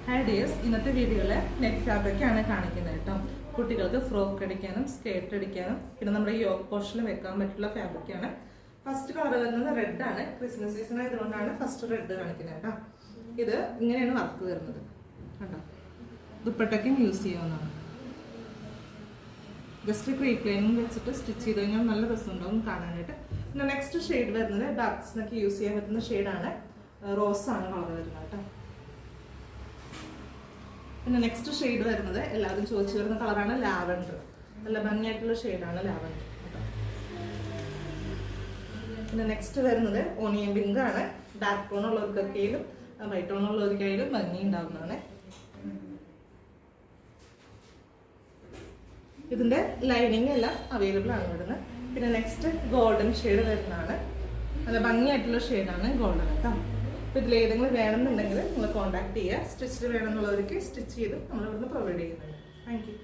Hi dears, ഇന്നത്തെ വീഡിയോയിൽ net ഫാബ്രിക്കാണ് കാണിക്കുന്നത് കേട്ടോ. കുട്ടികൾക്ക് ഫ്രോക്ക് അടിക്കാനും സ്കേർട്ട് അടിക്കാനും പിന്നെ നമ്മുടെ യോക്ക് പോർഷനിൽ വെക്കാൻ പറ്റുള്ള ഫാബ്രിക്കാണ്. ഫസ്റ്റ് കളർ വരുന്നത് റെഡ് ആണ്. ക്രിസ്മസ് സീസൺ ആയതുകൊണ്ടാണ് ഫസ്റ്റ് റെഡ് കാണിക്കുന്നത് കേട്ടോ. ഇത് ഇങ്ങനെയാണ് വർക്ക് വരുന്നത് കേട്ടോ. ദുപ്പട്ടയ്ക്കും യൂസ് ചെയ്യാവുന്നതാണ്. ജസ്റ്റ് ക്രീപ്പ് ലൈനിങ് വെച്ചിട്ട് സ്റ്റിച്ച് ചെയ്ത് കഴിഞ്ഞാൽ നല്ല രസമുണ്ടാവും കാണാനായിട്ട്. പിന്നെ നെക്സ്റ്റ് ഷെയ്ഡ് വരുന്നത് ഡാർക്സിനൊക്കെ യൂസ് ചെയ്യാൻ പറ്റുന്ന ഷെയ്ഡാണ്. റോസ് ആണ് കളർ വരുന്നത് കേട്ടോ. പിന്നെ നെക്സ്റ്റ് ഷെയ്ഡ് വരുന്നത് എല്ലാവരും ചോദിച്ചു വരുന്ന കളറാണ് ലാവൻഡർ. നല്ല ഭംഗിയായിട്ടുള്ള ഷെയ്ഡാണ് ലാവൻഡർ കേട്ടോ. പിന്നെ നെക്സ്റ്റ് വരുന്നത് ഓണിയൻ പിങ്ക് ആണ്. ഡാർക്ക് ടോൺ ഉള്ളവർക്കൊക്കെയും വൈറ്റ് ടോൺ ഉള്ളവർക്കായാലും ഭംഗി ഉണ്ടാവുന്നതാണ്. ഇതിന്റെ ലൈനിങ് എല്ലാം അവൈലബിൾ ആണ് വരുന്നത്. പിന്നെ നെക്സ്റ്റ് ഗോൾഡൻ ഷെയ്ഡ് വരുന്നതാണ്. നല്ല ഭംഗിയായിട്ടുള്ള ഷെയ്ഡാണ് ഗോൾഡൻ കേട്ടോ. അപ്പോൾ ഇതിൽ ഏതെങ്കിലും വേണമെന്നുണ്ടെങ്കിൽ നിങ്ങൾ കോൺടാക്ട് ചെയ്യുക. സ്റ്റിച്ചിൽ വേണമെന്നുള്ളവർക്ക് സ്റ്റിച്ച് ചെയ്ത് നമ്മൾ ഇവിടുന്ന് പ്രൊവൈഡ് ചെയ്യുന്നുണ്ട്. Thank you.